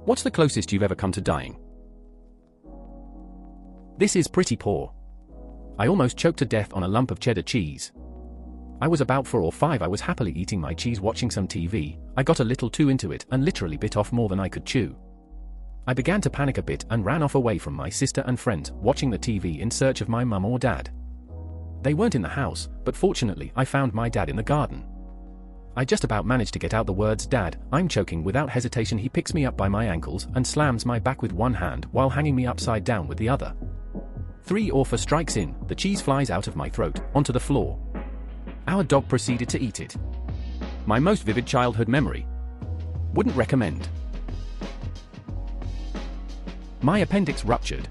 What's the closest you've ever come to dying? This is pretty poor. I almost choked to death on a lump of cheddar cheese. I was about 4 or 5. I was happily eating my cheese watching some TV. I got a little too into it and literally bit off more than I could chew. I began to panic a bit and ran off away from my sister and friends, watching the TV in search of my mum or dad. They weren't in the house, but fortunately I found my dad in the garden. I just about managed to get out the words, "Dad, I'm choking." Without hesitation he picks me up by my ankles and slams my back with one hand while hanging me upside down with the other. 3 or 4 strikes in, the cheese flies out of my throat, onto the floor. Our dog proceeded to eat it. My most vivid childhood memory. Wouldn't recommend. My appendix ruptured.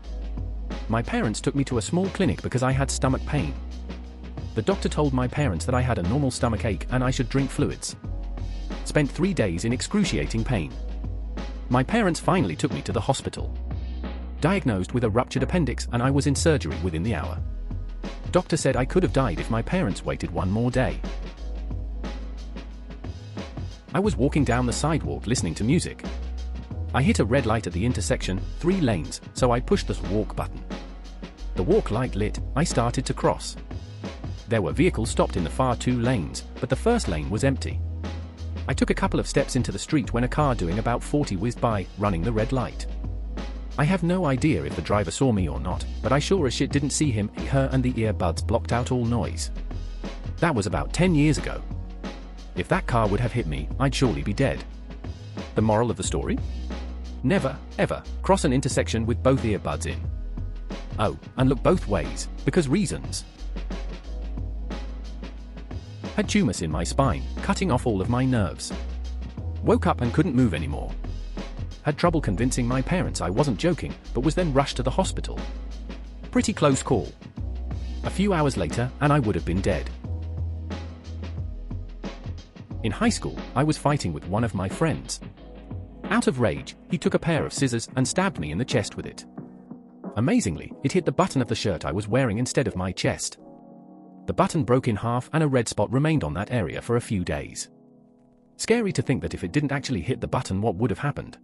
My parents took me to a small clinic because I had stomach pain. The doctor told my parents that I had a normal stomach ache and I should drink fluids. Spent 3 days in excruciating pain. My parents finally took me to the hospital. Diagnosed with a ruptured appendix, and I was in surgery within the hour. Doctor said I could have died if my parents waited 1 more day. I was walking down the sidewalk listening to music. I hit a red light at the intersection, 3 lanes, so I pushed the walk button. The walk light lit, I started to cross. There were vehicles stopped in the far 2 lanes, but the first lane was empty. I took a couple of steps into the street when a car doing about 40 whizzed by, running the red light. I have no idea if the driver saw me or not, but I sure as shit didn't see him, her, and the earbuds blocked out all noise. That was about 10 years ago. If that car would have hit me, I'd surely be dead. The moral of the story? Never, ever, cross an intersection with both earbuds in. Oh, and look both ways, because reasons. Had tumors in my spine, cutting off all of my nerves. Woke up and couldn't move anymore. Had trouble convincing my parents I wasn't joking, but was then rushed to the hospital. Pretty close call. A few hours later, and I would have been dead. In high school, I was fighting with one of my friends. Out of rage, he took a pair of scissors and stabbed me in the chest with it. Amazingly, it hit the button of the shirt I was wearing instead of my chest. The button broke in half and a red spot remained on that area for a few days. Scary to think that if it didn't actually hit the button, what would have happened.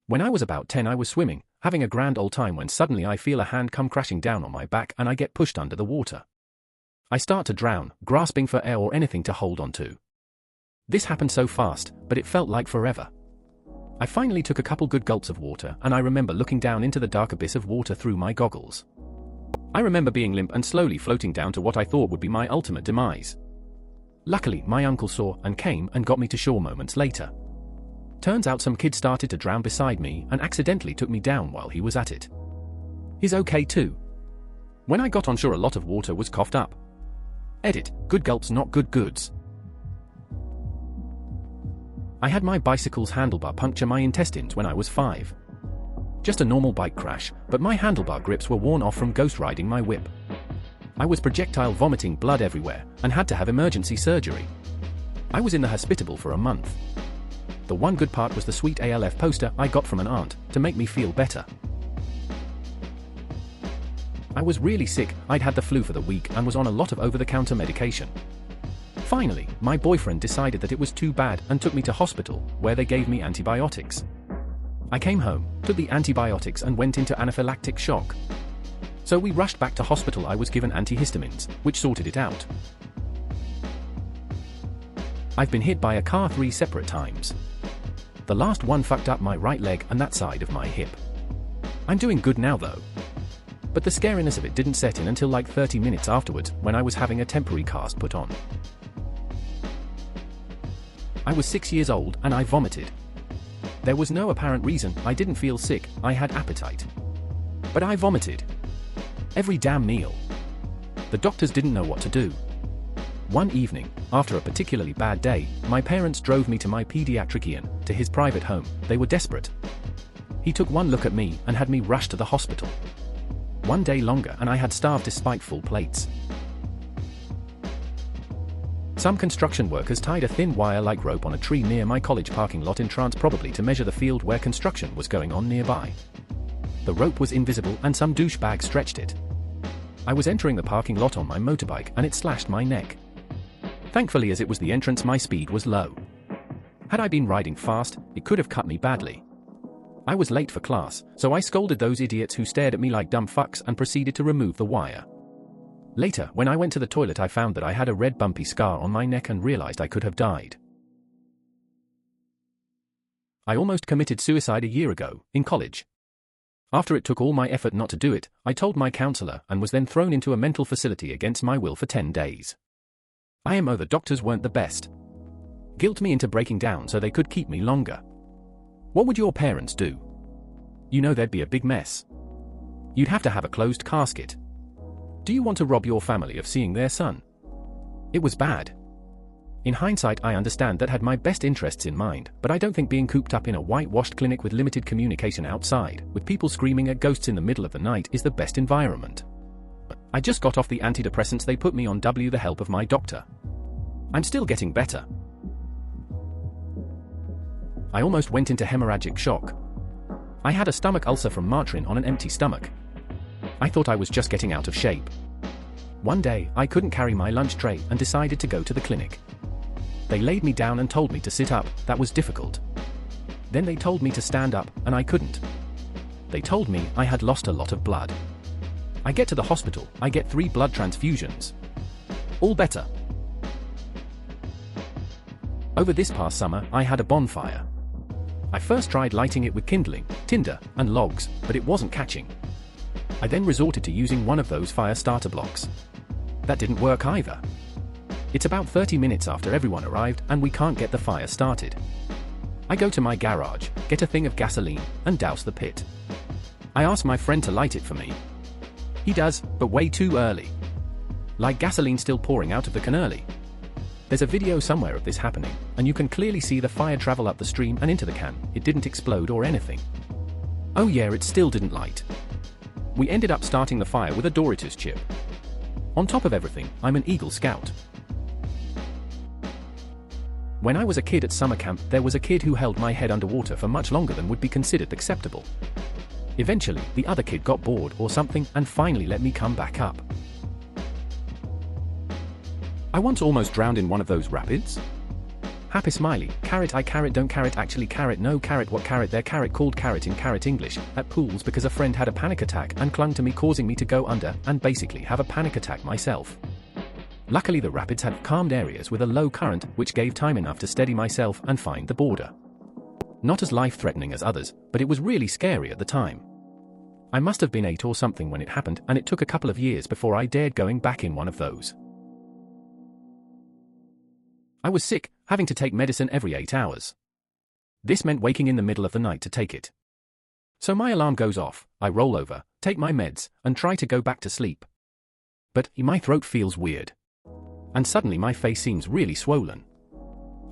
When I was about 10, I was swimming, having a grand old time, when suddenly I feel a hand come crashing down on my back and I get pushed under the water. I start to drown, grasping for air or anything to hold on to. This happened so fast, but it felt like forever. I finally took a couple good gulps of water, and I remember looking down into the dark abyss of water through my goggles. I remember being limp and slowly floating down to what I thought would be my ultimate demise. Luckily, my uncle saw and came and got me to shore moments later. Turns out some kid started to drown beside me and accidentally took me down while he was at it. He's okay too. When I got on shore, a lot of water was coughed up. Edit, good gulps, not good goods. I had my bicycle's handlebar puncture my intestines when I was 5. Just a normal bike crash, but my handlebar grips were worn off from ghost riding my whip. I was projectile vomiting blood everywhere and had to have emergency surgery. I was in the hospital for a month. The one good part was the sweet ALF poster I got from an aunt to make me feel better. I was really sick. I'd had the flu for the week and was on a lot of over-the-counter medication. Finally, my boyfriend decided that it was too bad and took me to hospital, where they gave me antibiotics. I came home, took the antibiotics and went into anaphylactic shock. So we rushed back to hospital. I was given antihistamines, which sorted it out. I've been hit by a car 3 separate times. The last one fucked up my right leg and that side of my hip. I'm doing good now though. But the scariness of it didn't set in until like 30 minutes afterwards, when I was having a temporary cast put on. I was 6 years old and I vomited. There was no apparent reason. I didn't feel sick, I had appetite. But I vomited. Every damn meal. The doctors didn't know what to do. One evening, after a particularly bad day, my parents drove me to my pediatrician, to his private home. They were desperate. He took one look at me and had me rushed to the hospital. 1 day longer and I had starved despite full plates. Some construction workers tied a thin wire-like rope on a tree near my college parking lot in trance, probably to measure the field where construction was going on nearby. The rope was invisible and some douchebag stretched it. I was entering the parking lot on my motorbike and it slashed my neck. Thankfully, as it was the entrance, my speed was low. Had I been riding fast, it could have cut me badly. I was late for class, so I scolded those idiots who stared at me like dumb fucks and proceeded to remove the wire. Later, when I went to the toilet, I found that I had a red bumpy scar on my neck and realized I could have died. I almost committed suicide a year ago, in college. After it took all my effort not to do it, I told my counselor and was then thrown into a mental facility against my will for 10 days. IMO, the doctors weren't the best. Guilt me into breaking down so they could keep me longer. What would your parents do? You know there'd be a big mess. You'd have to have a closed casket. Do you want to rob your family of seeing their son? It was bad. In hindsight, I understand that had my best interests in mind, but I don't think being cooped up in a whitewashed clinic with limited communication outside, with people screaming at ghosts in the middle of the night, is the best environment. I just got off the antidepressants they put me on with the help of my doctor. I'm still getting better. I almost went into hemorrhagic shock. I had a stomach ulcer from margarine on an empty stomach. I thought I was just getting out of shape. One day, I couldn't carry my lunch tray and decided to go to the clinic. They laid me down and told me to sit up. That was difficult. Then they told me to stand up, and I couldn't. They told me I had lost a lot of blood. I get to the hospital, I get 3 blood transfusions. All better. Over this past summer, I had a bonfire. I first tried lighting it with kindling, tinder, and logs, but it wasn't catching. I then resorted to using one of those fire starter blocks. That didn't work either. It's about 30 minutes after everyone arrived and we can't get the fire started. I go to my garage, get a thing of gasoline, and douse the pit. I ask my friend to light it for me. He does, but way too early. Like gasoline still pouring out of the cannoli. There's a video somewhere of this happening, and you can clearly see the fire travel up the stream and into the can. It didn't explode or anything. Oh yeah, it still didn't light. We ended up starting the fire with a Doritos chip. On top of everything, I'm an Eagle Scout. When I was a kid at summer camp, there was a kid who held my head underwater for much longer than would be considered acceptable. Eventually, the other kid got bored or something and finally let me come back up. I once almost drowned in one of those rapids. Happy smiley, carrot I carrot don't carrot actually carrot no carrot what carrot there carrot called carrot in carrot English, at pools because a friend had a panic attack and clung to me causing me to go under and basically have a panic attack myself. Luckily the rapids had calmed areas with a low current which gave time enough to steady myself and find the border. Not as life-threatening as others, but it was really scary at the time. I must have been 8 or something when it happened and it took a couple of years before I dared going back in one of those. I was sick, having to take medicine every 8 hours. This meant waking in the middle of the night to take it. So my alarm goes off, I roll over, take my meds, and try to go back to sleep. But my throat feels weird. And suddenly my face seems really swollen.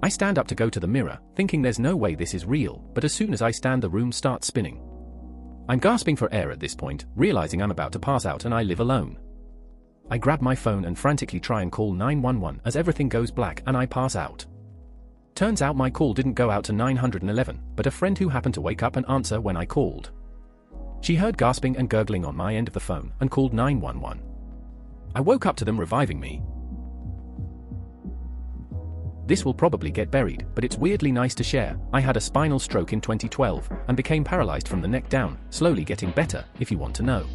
I stand up to go to the mirror, thinking there's no way this is real, but as soon as I stand the room starts spinning. I'm gasping for air at this point, realizing I'm about to pass out and I live alone. I grab my phone and frantically try and call 911 as everything goes black and I pass out. Turns out my call didn't go out to 911, but a friend who happened to wake up and answer when I called. She heard gasping and gurgling on my end of the phone and called 911. I woke up to them reviving me. This will probably get buried, but it's weirdly nice to share. I had a spinal stroke in 2012 and became paralyzed from the neck down, slowly getting better, if you want to know.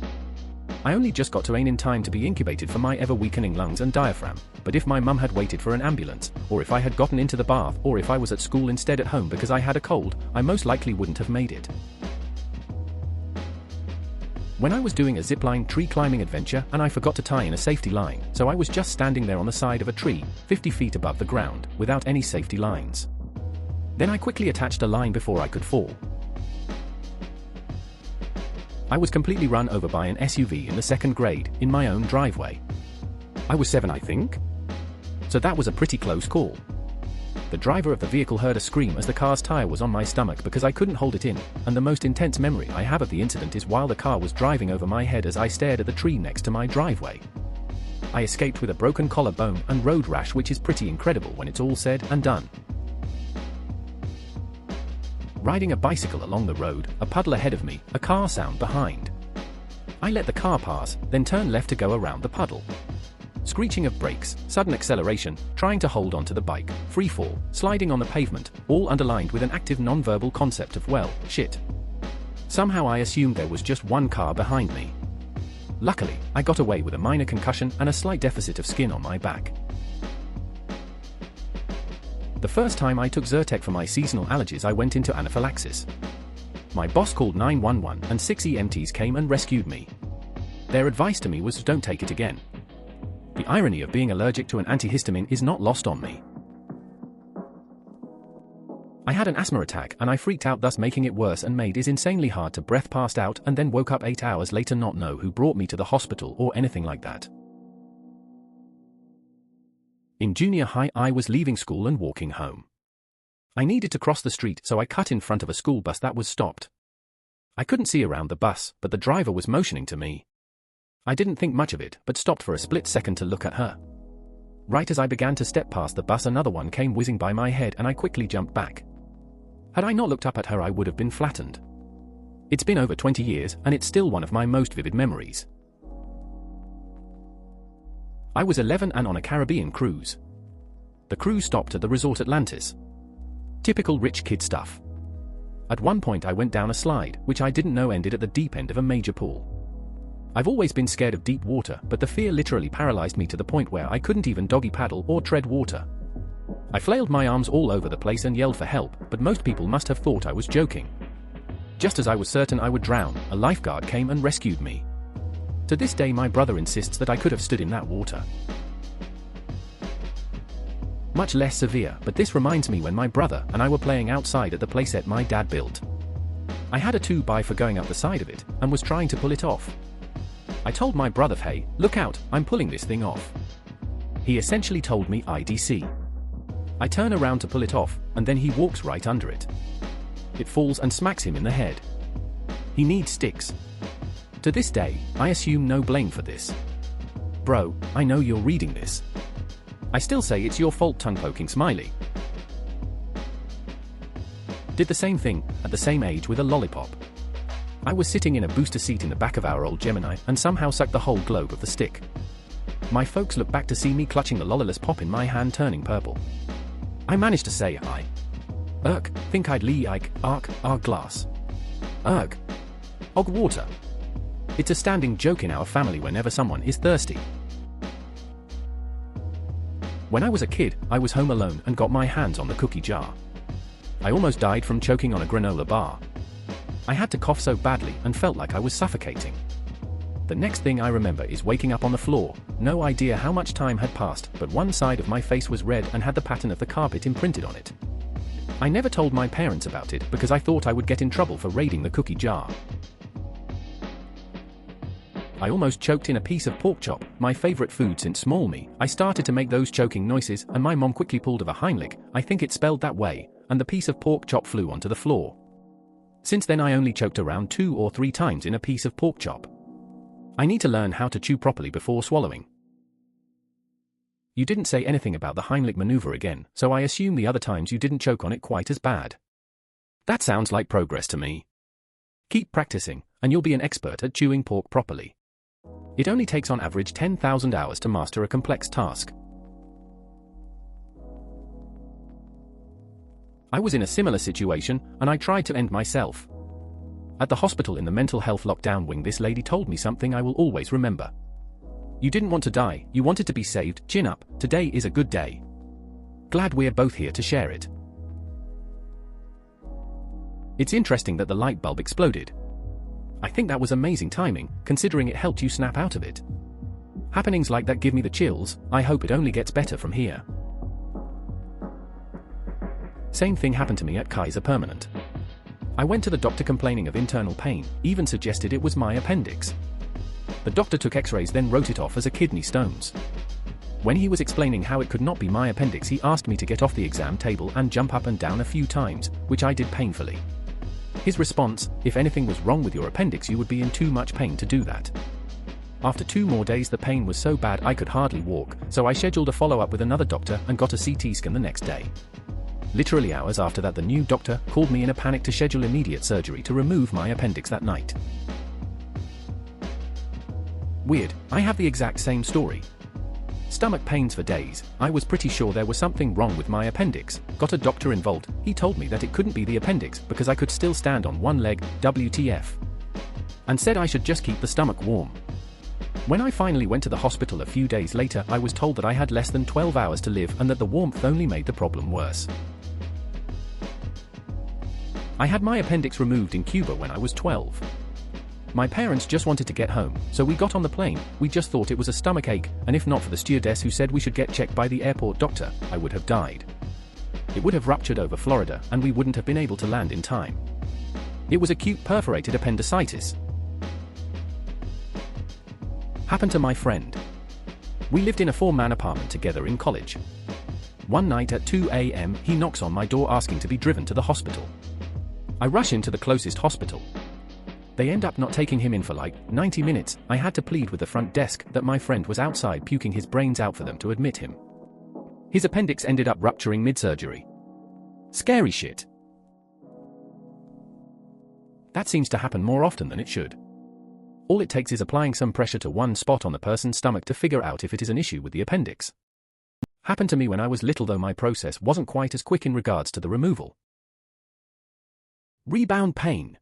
I only just got to AIN in time to be incubated for my ever-weakening lungs and diaphragm, but if my mum had waited for an ambulance, or if I had gotten into the bath, or if I was at school instead at home because I had a cold, I most likely wouldn't have made it. When I was doing a zipline tree climbing adventure and I forgot to tie in a safety line, so I was just standing there on the side of a tree, 50 feet above the ground, without any safety lines. Then I quickly attached a line before I could fall. I was completely run over by an SUV in the 2nd grade, in my own driveway. I was 7, I think. So that was a pretty close call. The driver of the vehicle heard a scream as the car's tire was on my stomach because I couldn't hold it in, and the most intense memory I have of the incident is while the car was driving over my head as I stared at the tree next to my driveway. I escaped with a broken collarbone and road rash, which is pretty incredible when it's all said and done. Riding a bicycle along the road, a puddle ahead of me, a car sound behind. I let the car pass, then turned left to go around the puddle. Screeching of brakes, sudden acceleration, trying to hold onto the bike, free fall, sliding on the pavement, all underlined with an active non-verbal concept of, well, shit. Somehow I assumed there was just one car behind me. Luckily, I got away with a minor concussion and a slight deficit of skin on my back. The first time I took Zyrtec for my seasonal allergies, I went into anaphylaxis. My boss called 911 and 6 EMTs came and rescued me. Their advice to me was don't take it again. The irony of being allergic to an antihistamine is not lost on me. I had an asthma attack and I freaked out, thus making it worse, and made it insanely hard to breathe, passed out, and then woke up 8 hours later, not know who brought me to the hospital or anything like that. In junior high, I was leaving school and walking home. I needed to cross the street, so I cut in front of a school bus that was stopped. I couldn't see around the bus, but the driver was motioning to me. I didn't think much of it, but stopped for a split second to look at her. Right as I began to step past the bus, another one came whizzing by my head and I quickly jumped back. Had I not looked up at her, I would have been flattened. It's been over 20 years, and it's still one of my most vivid memories. I was 11 and on a Caribbean cruise. The cruise stopped at the resort Atlantis. Typical rich kid stuff. At one point I went down a slide, which I didn't know ended at the deep end of a major pool. I've always been scared of deep water, but the fear literally paralyzed me to the point where I couldn't even doggy paddle or tread water. I flailed my arms all over the place and yelled for help, but most people must have thought I was joking. Just as I was certain I would drown, a lifeguard came and rescued me. To this day my brother insists that I could have stood in that water. Much less severe, but this reminds me when my brother and I were playing outside at the playset my dad built. I had a 2x for going up the side of it, and was trying to pull it off. I told my brother, hey, look out, I'm pulling this thing off. He essentially told me IDC. I turn around to pull it off, and then he walks right under it. It falls and smacks him in the head. He needs sticks. To this day, I assume no blame for this. Bro, I know you're reading this. I still say it's your fault, tongue-poking smiley. Did the same thing, at the same age, with a lollipop. I was sitting in a booster seat in the back of our old Gemini and somehow sucked the whole globe of the stick. My folks looked back to see me clutching the lollerless pop in my hand, turning purple. I managed to say, think I'd lee Ike, arg glass. Og water. It's a standing joke in our family whenever someone is thirsty. When I was a kid, I was home alone and got my hands on the cookie jar. I almost died from choking on a granola bar. I had to cough so badly and felt like I was suffocating. The next thing I remember is waking up on the floor, no idea how much time had passed, but one side of my face was red and had the pattern of the carpet imprinted on it. I never told my parents about it because I thought I would get in trouble for raiding the cookie jar. I almost choked in a piece of pork chop, my favorite food since small me. I started to make those choking noises and my mom quickly pulled of a Heimlich, I think it's spelled that way, and the piece of pork chop flew onto the floor. Since then I only choked around 2 or 3 times in a piece of pork chop. I need to learn how to chew properly before swallowing. You didn't say anything about the Heimlich maneuver again, so I assume the other times you didn't choke on it quite as bad. That sounds like progress to me. Keep practicing, and you'll be an expert at chewing pork properly. It only takes on average 10,000 hours to master a complex task. I was in a similar situation, and I tried to end myself. At the hospital in the mental health lockdown wing, this lady told me something I will always remember. You didn't want to die, you wanted to be saved, chin up, today is a good day. Glad we're both here to share it. It's interesting that the light bulb exploded. I think that was amazing timing, considering it helped you snap out of it. Happenings like that give me the chills, I hope it only gets better from here. Same thing happened to me at Kaiser Permanent. I went to the doctor complaining of internal pain, even suggested it was my appendix. The doctor took x-rays, then wrote it off as a kidney stones. When he was explaining how it could not be my appendix, he asked me to get off the exam table and jump up and down a few times, which I did painfully. His response, if anything was wrong with your appendix you would be in too much pain to do that. After 2 more days the pain was so bad I could hardly walk, so I scheduled a follow-up with another doctor and got a CT scan the next day. Literally hours after that the new doctor called me in a panic to schedule immediate surgery to remove my appendix that night. Weird, I have the exact same story. Stomach pains for days. I was pretty sure there was something wrong with my appendix. Got a doctor involved. He told me that it couldn't be the appendix because I could still stand on one leg, WTF. And said I should just keep the stomach warm. When I finally went to the hospital a few days later, I was told that I had less than 12 hours to live and that the warmth only made the problem worse. I had my appendix removed in Cuba when I was 12. My parents just wanted to get home, so we got on the plane. We just thought it was a stomach ache, and if not for the stewardess who said we should get checked by the airport doctor, I would have died. It would have ruptured over Florida, and we wouldn't have been able to land in time. It was acute perforated appendicitis. Happened to my friend. We lived in a 4-man apartment together in college. One night at 2 a.m., he knocks on my door asking to be driven to the hospital. I rush into the closest hospital. They end up not taking him in for like 90 minutes. I had to plead with the front desk that my friend was outside puking his brains out for them to admit him. His appendix ended up rupturing mid-surgery. Scary shit. That seems to happen more often than it should. All it takes is applying some pressure to one spot on the person's stomach to figure out if it is an issue with the appendix. Happened to me when I was little, though my process wasn't quite as quick in regards to the removal. Rebound pain.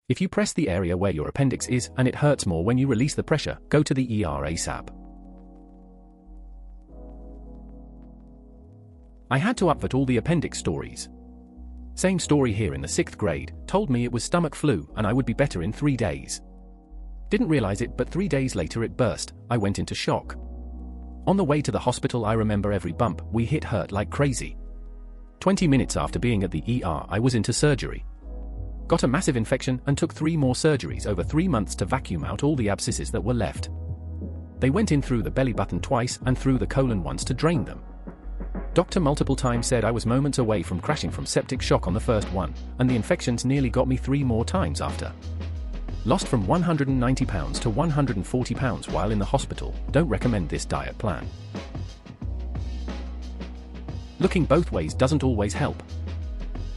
If you press the area where your appendix is and it hurts more when you release the pressure, go to the ER ASAP. I had to upvote all the appendix stories. Same story here in the 6th grade, told me it was stomach flu and I would be better in 3 days. Didn't realize it, but 3 days later it burst. I went into shock. On the way to the hospital, I remember every bump we hit hurt like crazy. 20 minutes after being at the ER, I was into surgery. Got a massive infection and took 3 more surgeries over 3 months to vacuum out all the abscesses that were left. They went in through the belly button twice and through the colon once to drain them. Doctor multiple times said I was moments away from crashing from septic shock on the first one, and the infections nearly got me 3 more times after. Lost from 190 pounds to 140 pounds while in the hospital. Don't recommend this diet plan. Looking both ways doesn't always help.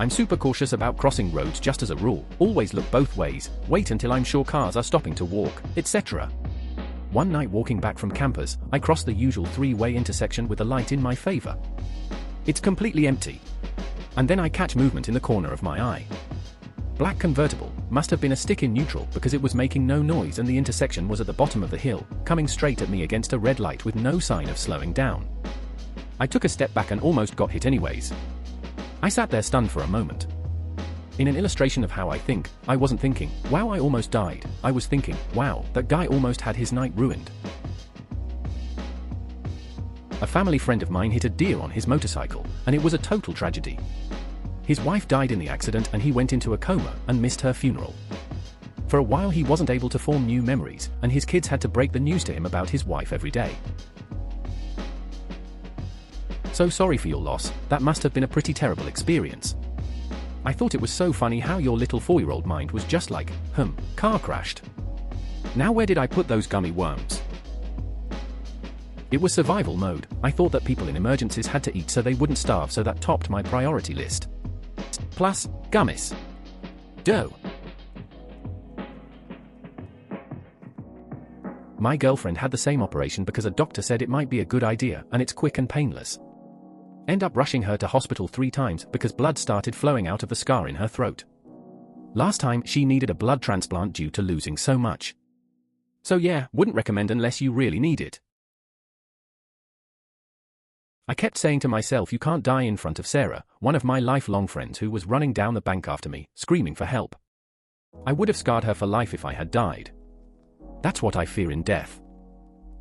I'm super cautious about crossing roads just as a rule. Always look both ways, wait until I'm sure cars are stopping to walk, etc. One night walking back from campus, I crossed the usual 3-way intersection with a light in my favor. It's completely empty. And then I catch movement in the corner of my eye. Black convertible, must have been a stick in neutral because it was making no noise and the intersection was at the bottom of the hill, coming straight at me against a red light with no sign of slowing down. I took a step back and almost got hit anyways. I sat there stunned for a moment. In an illustration of how I think, I wasn't thinking, wow, I almost died. I was thinking, wow, that guy almost had his night ruined. A family friend of mine hit a deer on his motorcycle, and it was a total tragedy. His wife died in the accident and he went into a coma and missed her funeral. For a while he wasn't able to form new memories, and his kids had to break the news to him about his wife every day. So sorry for your loss, that must have been a pretty terrible experience. I thought it was so funny how your little 4-year-old mind was just like, car crashed. Now where did I put those gummy worms? It was survival mode. I thought that people in emergencies had to eat so they wouldn't starve, so that topped my priority list. Plus, gummies. Dough. My girlfriend had the same operation because a doctor said it might be a good idea and it's quick and painless. End up rushing her to hospital 3 times because blood started flowing out of the scar in her throat. Last time she needed a blood transplant due to losing so much. So yeah, wouldn't recommend unless you really need it. I kept saying to myself, you can't die in front of Sarah, one of my lifelong friends who was running down the bank after me, screaming for help. I would have scarred her for life if I had died. That's what I fear in death.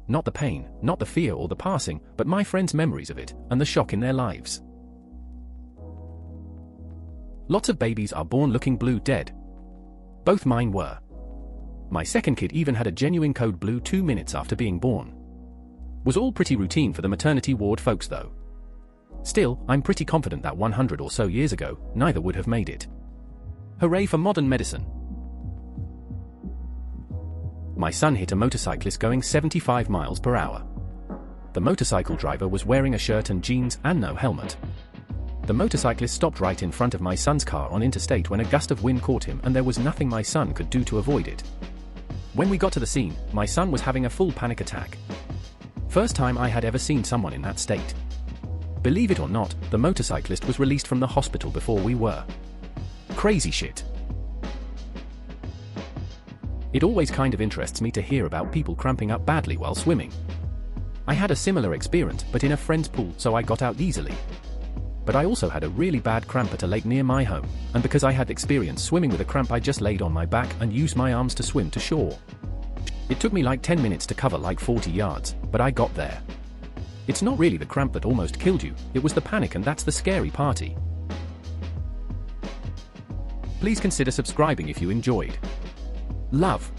Not the pain, not the fear or the passing, but my friends' memories of it, and the shock in their lives. Lots of babies are born looking blue dead. Both mine were. My second kid even had a genuine code blue 2 minutes after being born. Was all pretty routine for the maternity ward folks though. Still, I'm pretty confident that 100 or so years ago, neither would have made it. Hooray for modern medicine. My son hit a motorcyclist going 75 miles per hour. The motorcycle driver was wearing a shirt and jeans and no helmet. The motorcyclist stopped right in front of my son's car on interstate when a gust of wind caught him and there was nothing my son could do to avoid it. When we got to the scene, my son was having a full panic attack. First time I had ever seen someone in that state. Believe it or not, the motorcyclist was released from the hospital before we were. Crazy shit. It always kind of interests me to hear about people cramping up badly while swimming. I had a similar experience, but in a friend's pool, so I got out easily. But I also had a really bad cramp at a lake near my home, and because I had experience swimming with a cramp, I just laid on my back and used my arms to swim to shore. It took me like 10 minutes to cover like 40 yards, but I got there. It's not really the cramp that almost killed you, it was the panic, and that's the scary party. Please consider subscribing if you enjoyed. Love.